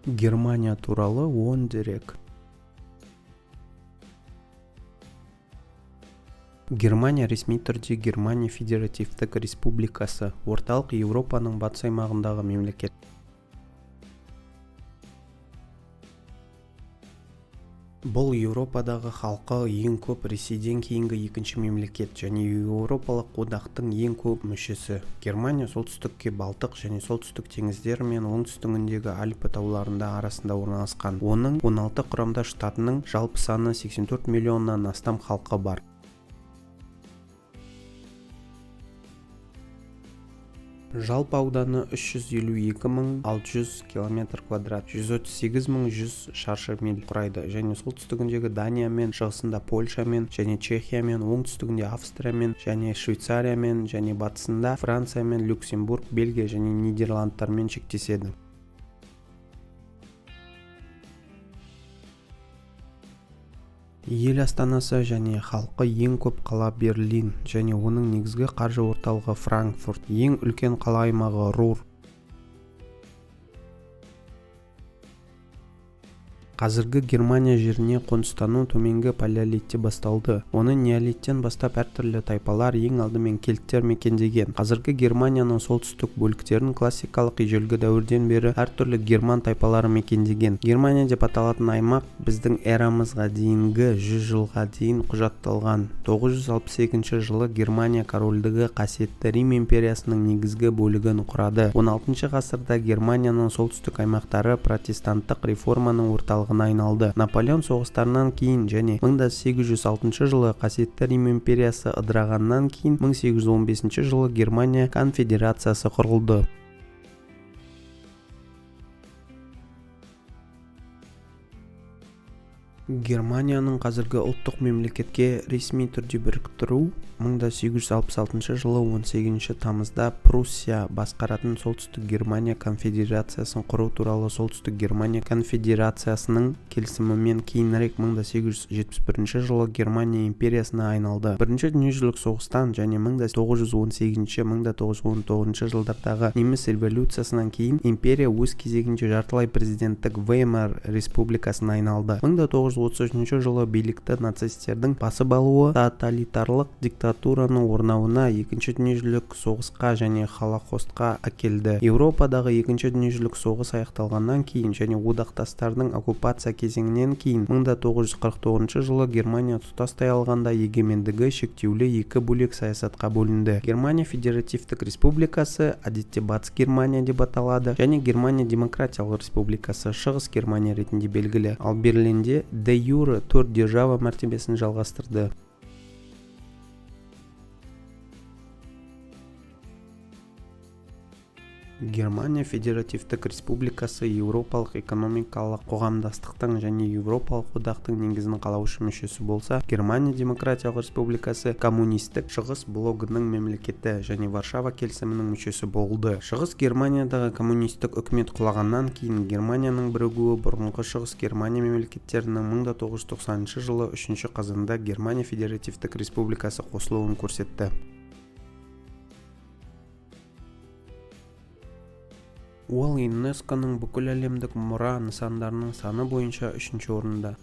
Германия туралы 10 дерек. Германия ресми түрде Германия Федеративтік Республикасы, орталық Еуропаның батыс аймағындағы мемлекет. Бұл Еуропадағы халқы ең көп Ресейден кейінгі екінші мемлекет және Еуропалық одақтың ең көп мүшесі. Германия солтүстікке Балтық және солтүстік теңіздері мен оңтүстігіндегі Альпі тауларында арасында орналасқан. Оның 16 құрамдас штатының жалпы саны 84 миллионнан астам халқы бар. Жалпы ауданы 352.600 км², 138.100 шаршы миль құрайды және солтүстігіндегі Даниямен, шығысында Польшамен және Чехиямен, оңтүстігінде Австриямен және Швейцариямен және батысында Франциямен, Люксембург, Бельгия және Нидерландтармен шектеседі. Ел астанасы және халқы ең көп қала Берлин және оның негізгі қаржы орталығы Франкфурт. Ең үлкен қала аймағы Рур. Қазіргі Германия жеріне қоныстану төменгі палеолитте басталды. Оны неолиттен бастап әртүрлі тайпалар, ең алдымен кельттер мекендеген. Қазіргі Германияның солтүстік бөліктерін классикалық ежелгі дәуірден бері әртүрлі герман тайпалары мекендеген. Германия деп аталатын аймақ біздің эрамызға дейінгі 100 жылға дейін құжатталған. 962 жылы Германия корольдігі қасиетті Рим империясының негізгі бөлігін құрады. 16 ғасырда Германияның солтүстік аймақтары протестанттық реформаның орталығына айналды. Наполеон соғыстарынан кейін және 1806 жылы қасиетті Рим империясы ыдырағаннан кейін 1815 жылы Германия конфедерациясы құрылды. Германияның қазіргі ұлттық мемлекетке ресми түрде біріктіру 1866 жылы 18 тамызда Пруссия басқаратын Солтүстік Германия конфедерациясын құру туралы Солтүстік Германия конфедерациясының келісімімен кейінірек 1871 жылы Германия империясына айналды. Бірінші дүниежүзілік соғыстан және 1918-1919 жылдардағы неміс революциясынан кейін империя өз кезегінде жартылай президенттік Веймар республикасына айналды. 1933 жылы билікті нацистердің басып алуы тоталитарлық диктатураның орнауына екінші дүниежүзілік соғысқа және холокостқа әкелді. Еуропадағы екінші дүниежүзілік соғыс аяқталғаннан кейін және одақтастардың оккупация кезеңінен кейін 1949 жылы Германия тұтастай алғанда егемендігі шектеулі екі бөлек саясатқа бөлінді. Германия Федеративтік Республикасы, әдетте Батыс Германия деп аталады, және Германия Демократиялық Республикасы, Шығыс Германия ретінде белгілі. Ал Берлинде де юре төрт держава мәртебесін жалғастырды. Германия Федеративтік Республикасы Еуропалық экономикалық қоғамдастықтың және Еуропалық одақтың негізін қалаушы мүшесі болса, Германия Демократиялық Республикасы коммунистік шығыс блогының мемлекеті және Варшава келісімінің мүшесі болды. Шығыс Германиядағы коммунистік үкімет құлағаннан кейін Германияның бірігуі бұрынғы Шығыс Германия мемлекеттерінің 1990 жылы 3 қазанда Германия Федеративтік Республикасы қосылуын көрсетті. Ол ЮНЕСКО-ның бүкіл әлемдік мұра нысандарының саны бойынша 3-ші орында.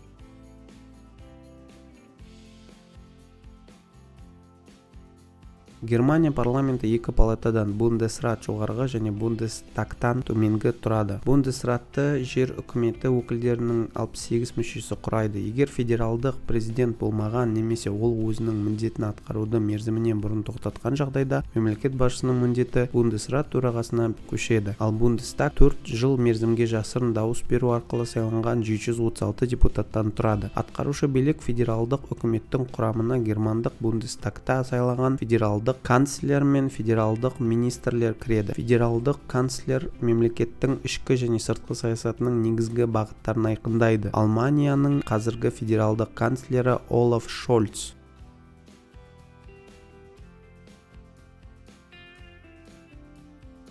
Германия парламенті екі палатадан Бундесрат жоғарғы және Бундестагтан төменгі тұрады. Бундесратты жер үкіметі өкілдерінің 68 мүшесі құрайды. Егер федералдық президент болмаған немесе ол өзінің міндетін атқаруды мерзімінен бұрын тоқтатқан жағдайда, мемлекет басшысының міндеті Бундесрат төрағасына көшеді. Ал Бундестаг 4 жыл мерзімге жасырын дауыс беру арқылы сайланған 736 депутаттан тұрады. Атқарушы билік федералдық үкіметтің құрамына германдық Бундестагта сайланған федералдық канцлер мен федералдық министрлер кіреді. Федералдық канцлер мемлекеттің ішкі және сыртқы саясатының негізгі бағыттарын айқындайды. Алманияның қазіргі федералдық канцлері Олаф Шольц.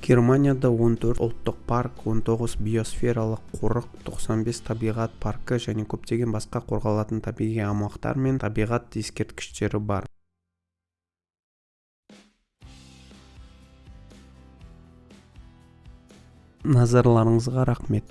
Германияда 14 ұлттық парк, 19 биосфералық қорық, 95 табиғат паркі және көптеген басқа қорғалатын табиғи аумақтар мен табиғат ескерткіштері бар. Назарларыңызға рахмет.